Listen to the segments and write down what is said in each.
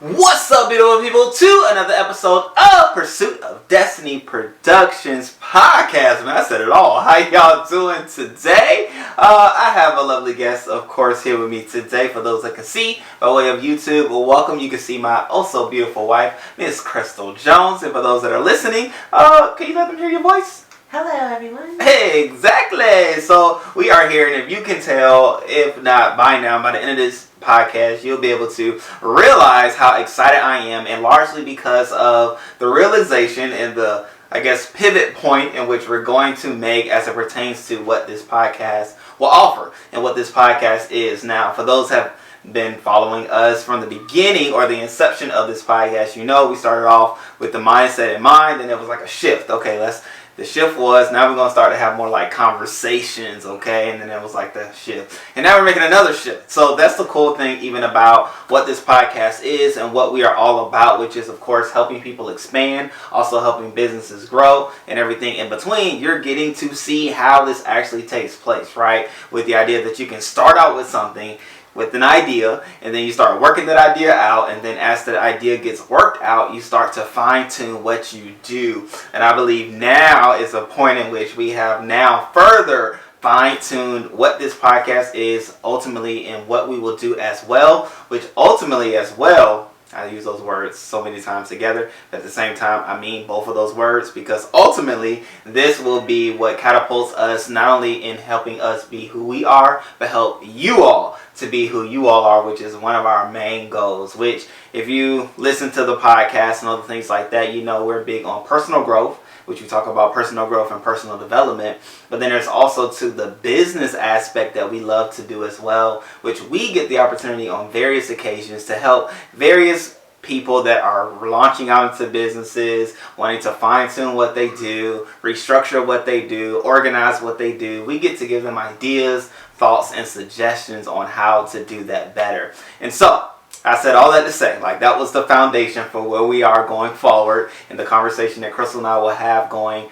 What's up, beautiful people, to another episode of Pursuit of Destiny Productions podcast. Man, I said it all. How y'all doing today? I have a lovely guest, of course, here with me today. For those that can see by way of YouTube, welcome. You can see my also beautiful wife, Miss Crystal Jones. And for those that are listening, can you let them hear your voice? Hello, everyone. Hey, exactly. So we are here, and if you can tell, if not by now, by the end of this podcast, you'll be able to realize how excited I am, and largely because of the realization and the, I guess, pivot point in which we're going to make as it pertains to what this podcast will offer and what this podcast is. Now, for those that have been following us from the beginning or the inception of this podcast, you know we started off with the mindset in mind, and it was like a shift. Okay, the shift was, now we're going to start to have more like conversations, okay? And then it was like the shift. And now we're making another shift. So that's the cool thing even about what this podcast is and what we are all about, which is, of course, helping people expand, also helping businesses grow, and everything in between. You're getting to see how this actually takes place, right? With the idea that you can start out with something, with an idea, and then you start working that idea out, and then as that idea gets worked out, you start to fine-tune what you do. And I believe now is a point in which we have now further fine-tuned what this podcast is ultimately and what we will do as well, which ultimately as well, I use those words so many times together, but at the same time, I mean both of those words, because ultimately, this will be what catapults us not only in helping us be who we are, but help you all to be who you all are, which is one of our main goals, which if you listen to the podcast and other things like that, you know we're big on personal growth, which we talk about personal growth and personal development. But then there's also to the business aspect that we love to do as well, which we get the opportunity on various occasions to help various people that are launching out into businesses, wanting to fine-tune what they do, restructure what they do, organize what they do. We get to give them ideas, thoughts, and suggestions on how to do that better. And so, I said all that to say, like, that was the foundation for where we are going forward in the conversation that Crystal and I will have going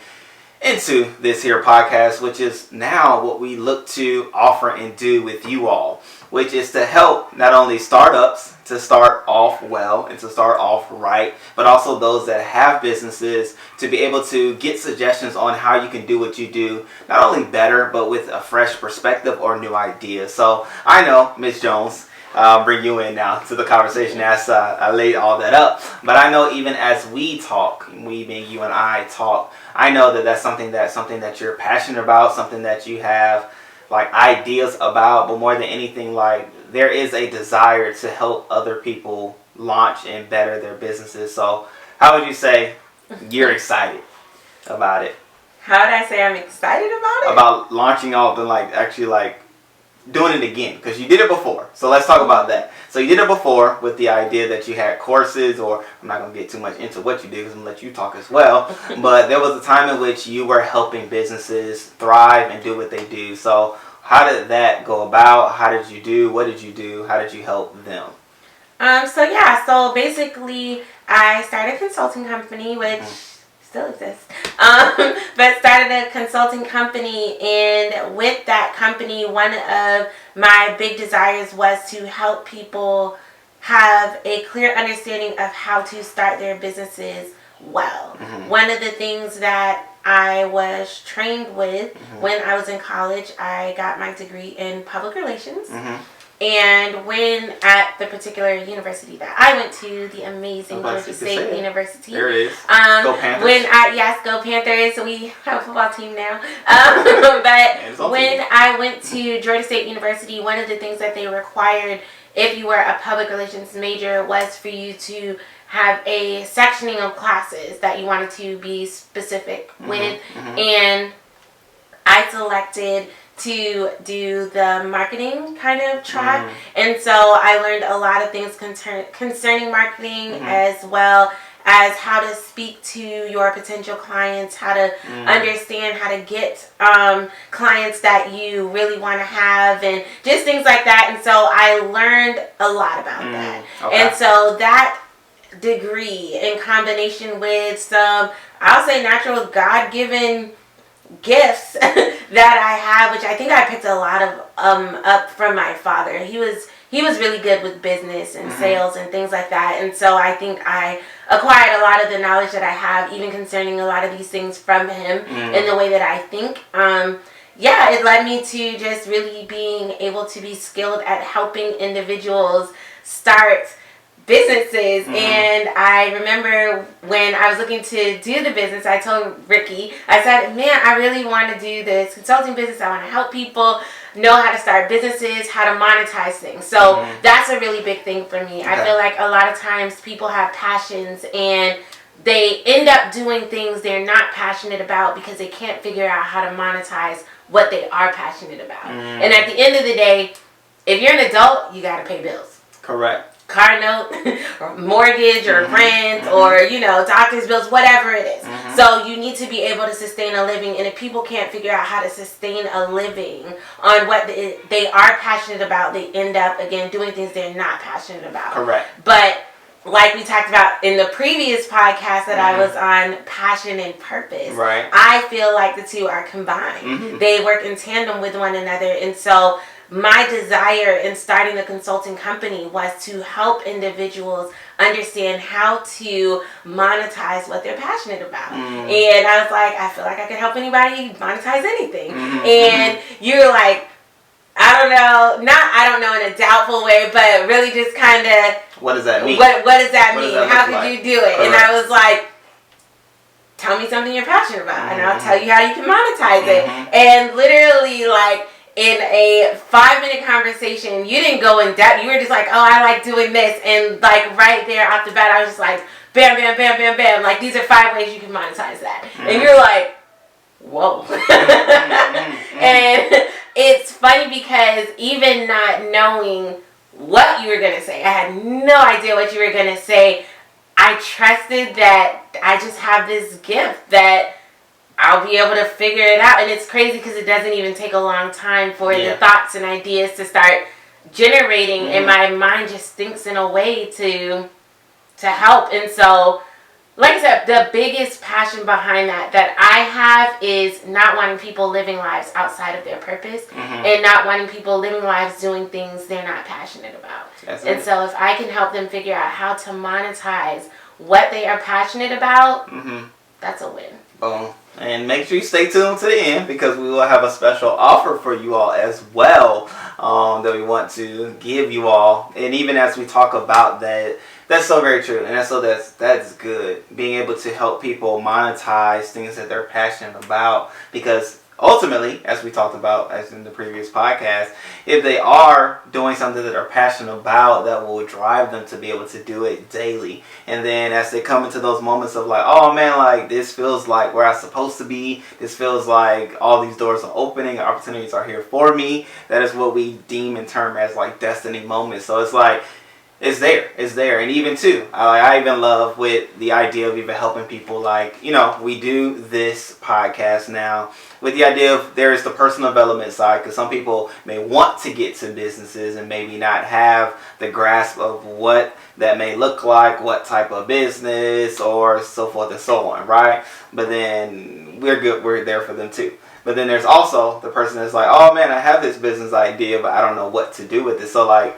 into this here podcast, which is now what we look to offer and do with you all, which is to help not only startups to start off well and to start off right, but also those that have businesses to be able to get suggestions on how you can do what you do, not only better, but with a fresh perspective or new ideas. So I know, Miss Jones, I'll bring you in now to the conversation as I laid all that up. But I know even as we talk, we being you and I talk, I know that that's something that you're passionate about, something that you have like ideas about, but more than anything, like there is a desire to help other people launch and better their businesses. So how would you say you're excited about it? How would I say I'm excited about it? About launching off and like actually like doing it again, because you did it before. So let's talk about that. So you did it before with the idea that you had courses, or I'm not going to get too much into what you did because I'm going to let you talk as well. But there was a time in which you were helping businesses thrive and do what they do. So how did that go about? How did you do? What did you do? How did you help them? So basically I started a consulting company, which still exists, but started a consulting company, and with that company, one of my big desires was to help people have a clear understanding of how to start their businesses well. One of the things that I was trained with when I was in college, I got my degree in public relations. And when at the particular university that I went to, the amazing Georgia State University. There it is. Go Panthers. Go Panthers. We have a football team now. But when I went to Georgia State University, one of the things that they required if you were a public relations major was for you to have a sectioning of classes that you wanted to be specific with. And I selected to do the marketing kind of track. And so I learned a lot of things concerning marketing, as well as how to speak to your potential clients, how to understand how to get clients that you really want to have, and just things like that. And so I learned a lot about that. And so that degree in combination with some, I'll say, natural God-given gifts that I have, which I think I picked a lot of up from my father. He was he was really good with business and sales and things like that. And so I think I acquired a lot of the knowledge that I have, even concerning a lot of these things, from him in the way that I think. Yeah, it led me to just really being able to be skilled at helping individuals start businesses. And I remember when I was looking to do the business, I told Rickey, I said, man, I really want to do this consulting business. I want to help people know how to start businesses, how to monetize things. So that's a really big thing for me. I feel like a lot of times people have passions and they end up doing things they're not passionate about because they can't figure out how to monetize what they are passionate about. And at the end of the day, if you're an adult, you got to pay bills. Correct. Car note or mortgage or rent or, you know, doctor's bills, whatever it is. So you need to be able to sustain a living. And if people can't figure out how to sustain a living on what they are passionate about, they end up, again, doing things they're not passionate about. Correct. But like we talked about in the previous podcast that I was on, passion and purpose. Right. I feel like the two are combined. They work in tandem with one another. And so my desire in starting the consulting company was to help individuals understand how to monetize what they're passionate about. And I was like, I feel like I could help anybody monetize anything. And you're like, I don't know in a doubtful way, but really just kind of, what does that mean? What does that mean? How could like? you do it? Correct. And I was like, tell me something you're passionate about, and I'll tell you how you can monetize it. And literally, like, in a 5-minute conversation, you didn't go in depth. You were just like, oh, I like doing this. And like right there off the bat, I was just like, bam, bam, bam, bam, bam. Like, these are 5 ways you can monetize that. And you're like, whoa. And it's funny because even not knowing what you were going to say, I had no idea what you were going to say. I trusted that I just have this gift that I'll be able to figure it out. And it's crazy because it doesn't even take a long time for the thoughts and ideas to start generating, and my mind just thinks in a way to help. And so, like I said, the biggest passion behind that I have is not wanting people living lives outside of their purpose and not wanting people living lives doing things they're not passionate about. And so if I can help them figure out how to monetize what they are passionate about, that's a win. Boom. And make sure you stay tuned to the end, because we will have a special offer for you all as well that we want to give you all. And even as we talk about that, that's so very true. And that's good. Being able to help people monetize things that they're passionate about, because ultimately, as we talked about as in the previous podcast, if they are doing something that they're passionate about, that will drive them to be able to do it daily. And then as they come into those moments of like, oh man, like this feels like where I'm supposed to be, this feels like all these doors are opening, opportunities are here for me, that is what we deem and term as like destiny moments. So it's like, it's there. And even too, I even love with the idea of even helping people, like, you know, we do this podcast now with the idea of there is the personal development side, because some people may want to get to businesses and maybe not have the grasp of what that may look like, what type of business, or so forth and so on, right? But then we're there for them too. But then there's also the person that's like, oh man, I have this business idea, but I don't know what to do with it. So like,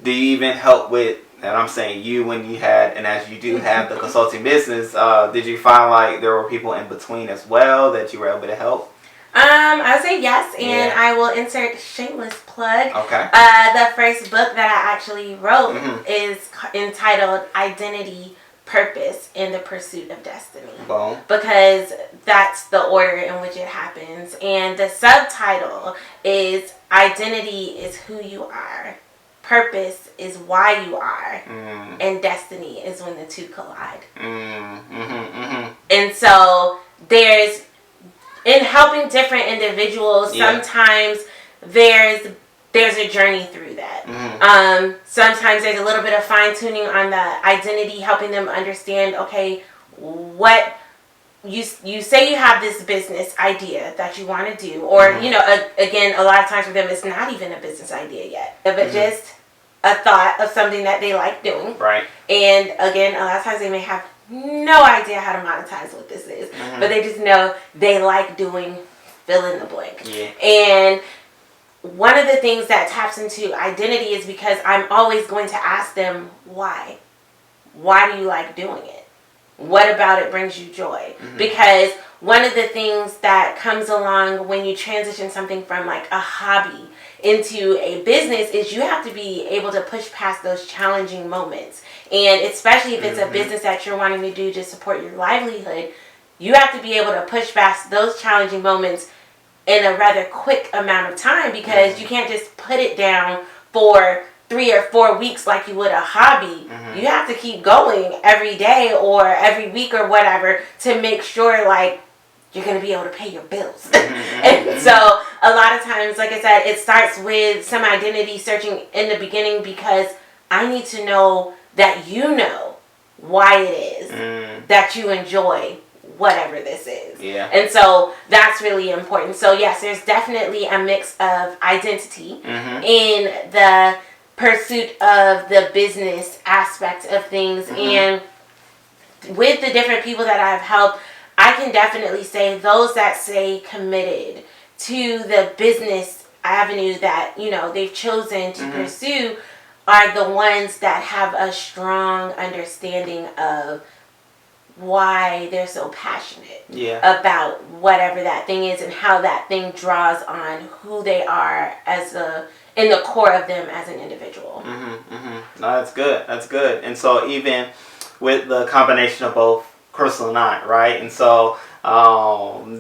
do you even help with, and I'm saying you when you had, and as you do have the consulting business, did you find like there were people in between as well that you were able to help? I would say yes, and I will insert shameless plug. Okay. The first book that I actually wrote is entitled Identity, Purpose, and the Pursuit of Destiny. Boom. Because that's the order in which it happens. And the subtitle is Identity is Who You Are. Purpose is why you are, and destiny is when the two collide. And so there's, in helping different individuals, sometimes there's a journey through that. Sometimes there's a little bit of fine tuning on the identity, helping them understand, okay, what you say you have this business idea that you want to do, or you know, again, a lot of times for them it's not even a business idea yet, but just a thought of something that they like doing. Right. And again, a lot of times they may have no idea how to monetize what this is, but they just know they like doing fill in the blank. Yeah. And one of the things that taps into identity is because I'm always going to ask them why. Why do you like doing it? What about it brings you joy? Mm-hmm. Because one of the things that comes along when you transition something from like a hobby into a business is you have to be able to push past those challenging moments. And especially if it's a business that you're wanting to do to support your livelihood, you have to be able to push past those challenging moments in a rather quick amount of time, because you can't just put it down for 3 or 4 weeks like you would a hobby. You have to keep going every day or every week or whatever to make sure like you're going to be able to pay your bills. And so a lot of times, like I said, it starts with some identity searching in the beginning, because I need to know that you know why it is that you enjoy whatever this is. Yeah. And so that's really important. So yes, there's definitely a mix of identity in the pursuit of the business aspect of things. And with the different people that I've helped, I can definitely say those that stay committed to the business avenue that, you know, they've chosen to pursue are the ones that have a strong understanding of why they're so passionate about whatever that thing is and how that thing draws on who they are as in the core of them as an individual. No, that's good. That's good. And so even with the combination of both Crystal and I, right? And so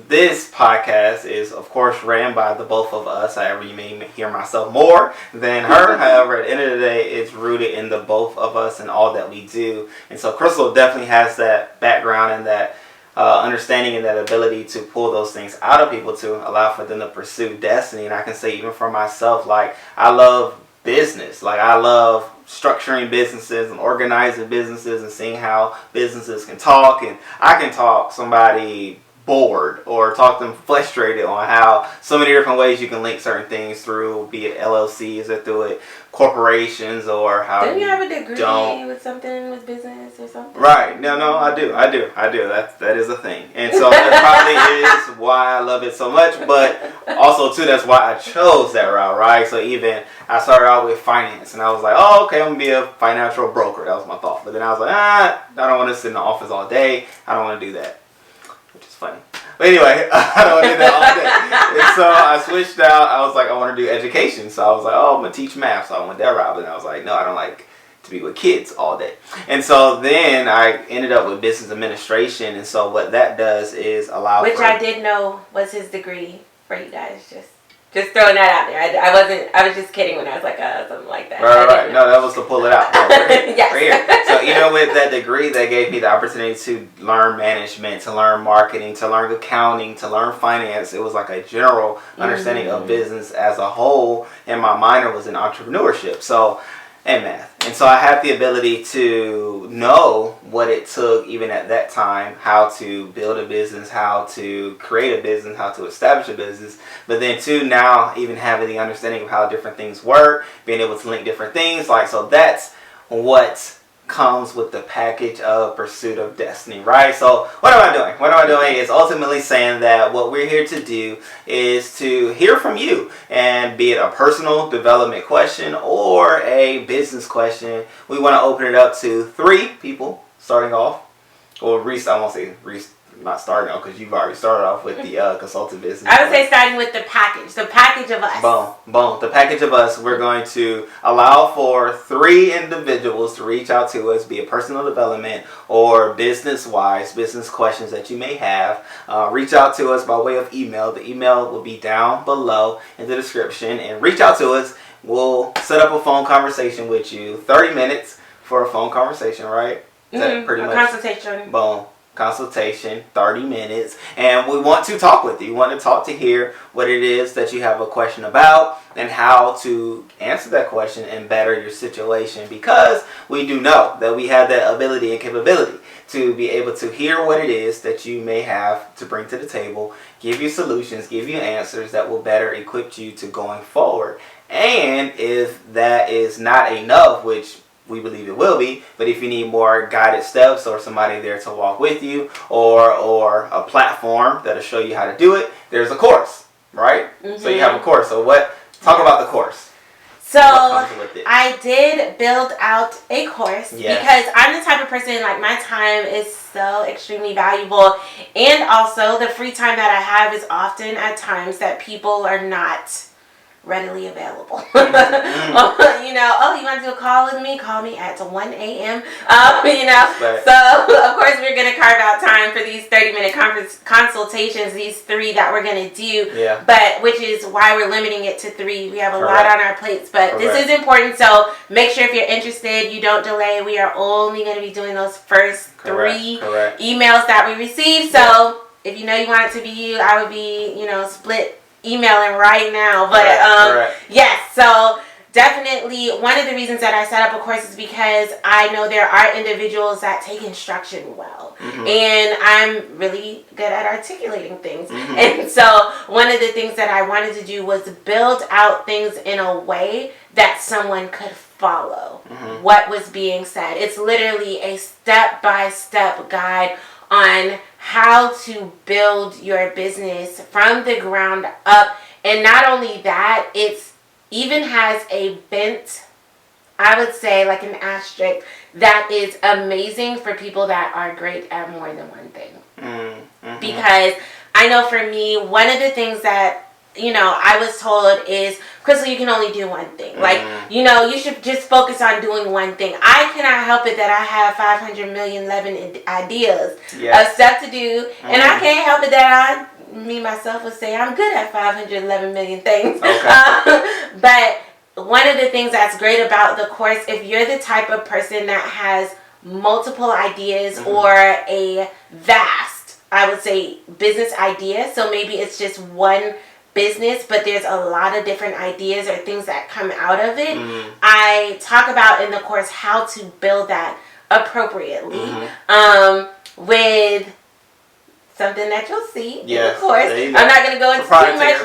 this podcast is, of course, ran by the both of us. However, you may hear myself more than her. However, at the end of the day, it's rooted in the both of us and all that we do. And so Crystal definitely has that background and that understanding and that ability to pull those things out of people to allow for them to pursue destiny. And I can say even for myself, like, I love business. Like, I love structuring businesses and organizing businesses and seeing how businesses can talk. And I can talk somebody bored or talk them frustrated on how so many different ways you can link certain things through, be it LLCs or through it corporations, or how don't you have a degree with something with business or something? Right. No, I do. That is a thing. And so that probably is why I love it so much, but also too, that's why I chose that route, right? So even I started out with finance and I was like, oh, okay, I'm gonna be a financial broker. That was my thought. But then I was like, I don't want to sit in the office all day. I don't want to do that. Which is funny. But anyway, I don't want to do that all day. And so I switched out. I was like, I want to do education. So I was like, oh, I'm going to teach math. So I went that route. But then I was like, no, I don't like to be with kids all day. And so then I ended up with business administration. And so what that does is allow Which I did know was his degree for you guys. Just throwing that out there. I was just kidding when I was like, something like that. Right. No, that was to pull it out. Yes. Right here. So even with that degree, that gave me the opportunity to learn management, to learn marketing, to learn accounting, to learn finance. It was like a general understanding of business as a whole. And my minor was in entrepreneurship. And math. And so I had the ability to know what it took, even at that time, how to build a business, how to create a business, how to establish a business. But then too, now even having the understanding of how different things work, being able to link different things, so that's what comes with the package of pursuit of destiny, right? So what am I doing? What am I doing is ultimately saying that what we're here to do is to hear from you, and be it a personal development question or a business question, we want to open it up to 3 people starting off. Well, Reese, I won't say Reese, not starting off because you've already started off with the consulting business. I would say starting with the package of us. Boom. The package of us. We're going to allow for 3 individuals to reach out to us, be it personal development or business-wise, business questions that you may have. Reach out to us by way of email. The email will be down below in the description. And reach out to us. We'll set up a phone conversation with you. 30 minutes for a phone conversation, right? Is that pretty much? Consultation. Boom. Consultation, 30 minutes, and we want to talk with you. We want to talk to hear what it is that you have a question about and how to answer that question and better your situation, because we do know that we have that ability and capability to be able to hear what it is that you may have to bring to the table, give you solutions, give you answers that will better equip you to going forward. And if that is not enough, which we believe it will be, but if you need more guided steps or somebody there to walk with you, or a platform that'll show you how to do it, there's a course, right? So you have a course. So what Talk about the course. So I did build out a course because I'm the type of person, like, my time is so extremely valuable, and also the free time that I have is often at times that people are not readily available. You know, oh, you want to do a call with me? Call me at 1 a.m. You know, so of course we're going to carve out time for these 30-minute consultations, these 3 that we're going to do, but which is why we're limiting it to 3. We have a lot on our plates, but this is important, so make sure if you're interested, you don't delay. We are only going to be doing those first 3 emails that we receive, so if you know you want it to be you, I would be, you know, split emailing right now, but yes, so definitely one of the reasons that I set up a course is because I know there are individuals that take instruction well, and I'm really good at articulating things, and so one of the things that I wanted to do was build out things in a way that someone could follow what was being said. It's literally a step-by-step guide on how to build your business from the ground up. And not only that, it's even has a bent, I would say, like an asterisk, that is amazing for people that are great at more than one thing. Because I know for me, one of the things that, you know, I was told is, Crystal, you can only do one thing. Like, you know, you should just focus on doing one thing. I cannot help it that I have 500 million ideas of stuff to do, and I can't help it that me myself would say I'm good at 511 million things. But one of the things that's great about the course, if you're the type of person that has multiple ideas or a vast, I would say, business idea, so maybe it's just one business, but there's a lot of different ideas or things that come out of it. I talk about in the course how to build that appropriately with something that you'll see in the course. I'm not going to go into too much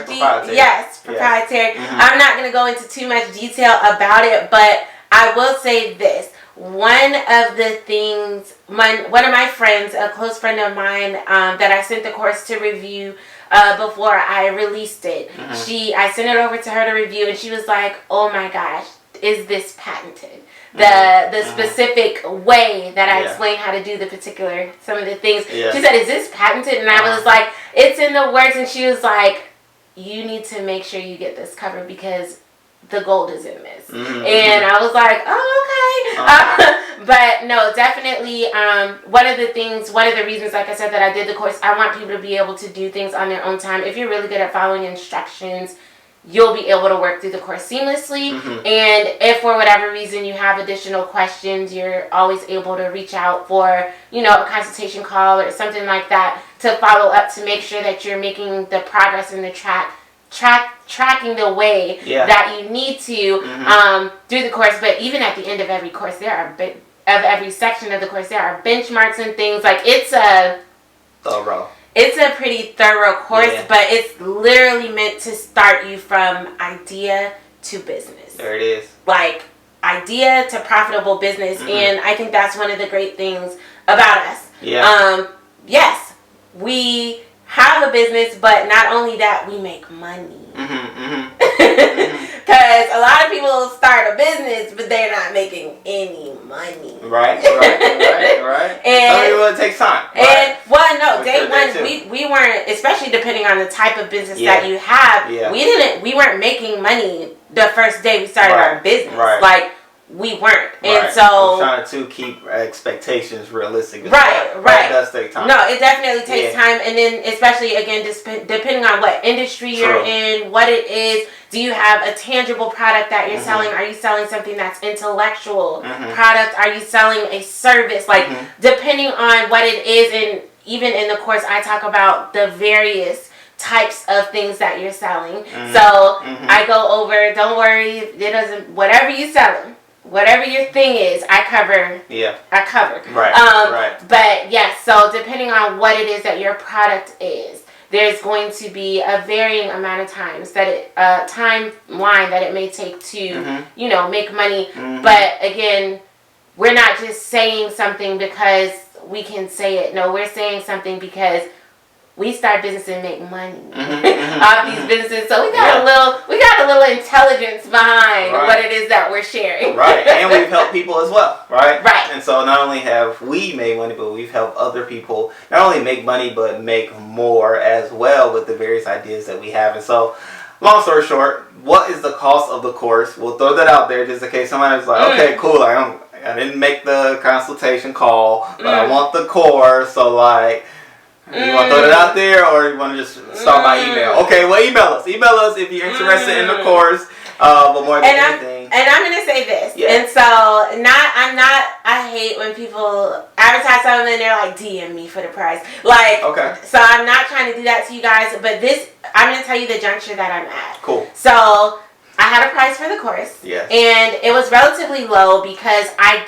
proprietary. I'm not going to go into too much detail about it, but I will say this. One of the things, one of my friends, a close friend of mine, that I sent the course to review before I released it, I sent it over to her to review, and she was like, "Oh my gosh, is this patented?" The specific way that I explained how to do the particular, some of the things. She said, "Is this patented?" And I was like, "It's in the works." And she was like, "You need to make sure you get this covered because the gold is in this." And I was like, "Oh, okay." But no, definitely one of the reasons, like I said, that I did the course, I want people to be able to do things on their own time. If you're really good at following instructions, you'll be able to work through the course seamlessly. And if for whatever reason you have additional questions, you're always able to reach out for, you know, a consultation call or something like that to follow up to make sure that you're making the progress in the tracking the way that you need to through the course. But even at the end of every course, every section of the course, there are benchmarks and things. Like, it's a pretty thorough course, but it's literally meant to start you from idea to business. There it is. Like, idea to profitable business. And I think that's one of the great things about us. Yes, we have a business, but not only that, we make money. Because a lot of people start a business, but they're not making any money. Right. And some people, it takes time. And day one, we weren't, especially depending on the type of business that you have. We weren't making money the first day we started our business. Like, we weren't. And so I'm trying to keep expectations realistic. Right. It does take time. No, it definitely takes time. And then especially, again, depending on what industry you're in, what it is, do you have a tangible product that you're selling? Are you selling something that's intellectual product? Are you selling a service? Like, depending on what it is, and even in the course I talk about the various types of things that you're selling. So I go over, don't worry, it doesn't, whatever you're selling, whatever your thing is, I cover. I cover. But yes, so depending on what it is that your product is, there's going to be a varying amount of times that timeline that it may take to, you know, make money. But again, we're not just saying something because we can say it. No, we're saying something because we start business and make money off these businesses. So we got a little intelligence behind what it is that we're sharing. Right, and we've helped people as well, right? Right. And so not only have we made money, but we've helped other people not only make money, but make more as well with the various ideas that we have. And so, long story short, what is the cost of the course? We'll throw that out there just in case somebody's like, okay, cool, I didn't make the consultation call, but I want the course, so like, you want to throw it out there, or you want to just start by email? Okay, well, email us. Email us if you're interested in the course. But more than anything. And I'm going to say this. Yeah. And so, I hate when people advertise something and they're like, DM me for the price. Like, okay. So I'm not trying to do that to you guys, but I'm going to tell you the juncture that I'm at. Cool. So, I had a price for the course. Yes. And it was relatively low because I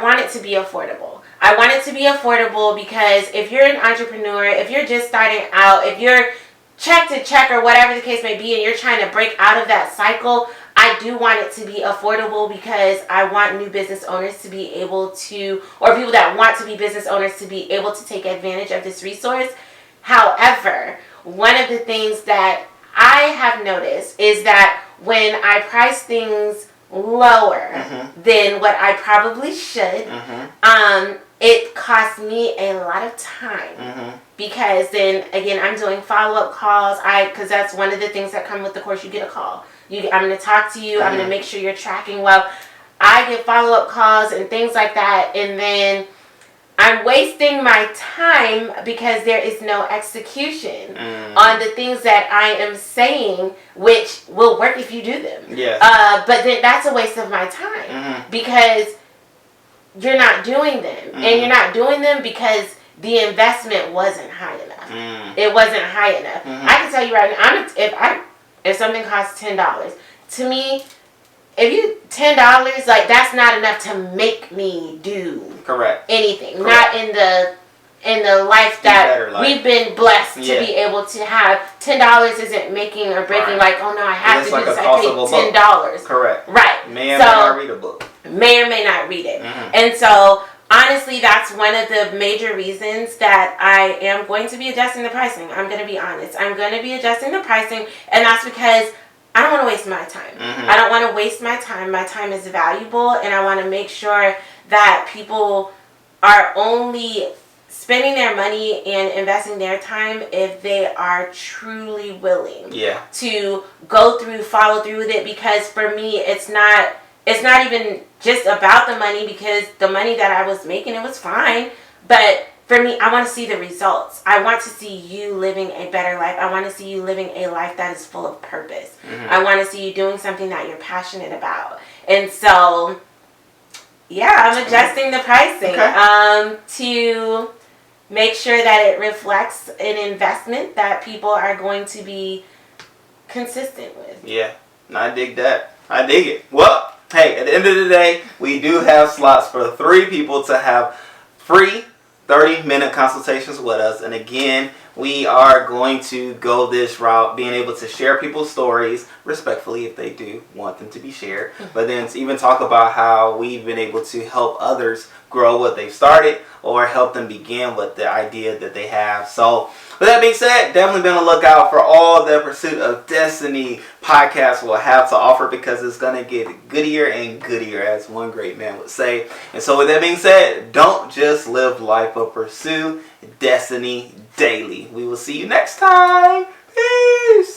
want it to be affordable. I want it to be affordable because if you're an entrepreneur, if you're just starting out, if you're check to check or whatever the case may be and you're trying to break out of that cycle, I do want it to be affordable because I want new business owners to be able to, or people that want to be business owners to be able to take advantage of this resource. However, one of the things that I have noticed is that when I price things lower than what I probably should, it costs me a lot of time because then again I'm doing follow-up calls. Because that's one of the things that come with the course. You get a call. I'm going to talk to you. I'm going to make sure you're tracking well. I get follow-up calls and things like that, and then I'm wasting my time because there is no execution on the things that I am saying, which will work if you do them. Yes. But then that's a waste of my time because you're not doing them. And you're not doing them because the investment wasn't high enough. It wasn't high enough. I can tell you right now, if something costs $10, to me, if you $10, like that's not enough to make me do anything. Not in the life that we've been blessed to be able to have. $10 isn't making or breaking. Like, oh no, I have to do this. I paid $10. Correct. Right. May or may not read a book. May or may not read it. And so honestly, that's one of the major reasons that I am going to be adjusting the pricing. I'm going to be honest. I'm going to be adjusting the pricing, and that's because I don't want to waste my time. I don't want to waste my time. My time is valuable, and I want to make sure that people are only spending their money and investing their time if they are truly willing to go through, follow through with it. Because for me, it's not even just about the money, because the money that I was making, it was fine. But for me, I want to see the results. I want to see you living a better life. I want to see you living a life that is full of purpose. I want to see you doing something that you're passionate about. And so, yeah, I'm adjusting the pricing to make sure that it reflects an investment that people are going to be consistent with. Yeah, I dig that. I dig it. Well, hey, at the end of the day, we do have slots for 3 people to have free 30-minute consultations with us. And again, we are going to go this route, being able to share people's stories respectfully if they do want them to be shared, but then to even talk about how we've been able to help others grow what they've started or help them begin with the idea that they have. So with that being said, definitely be on the lookout for all the Pursuit of Destiny podcast will have to offer, because it's going to get goodier and goodier, as one great man would say. And so with that being said, don't just live life, but pursue destiny daily. We will see you next time. Peace.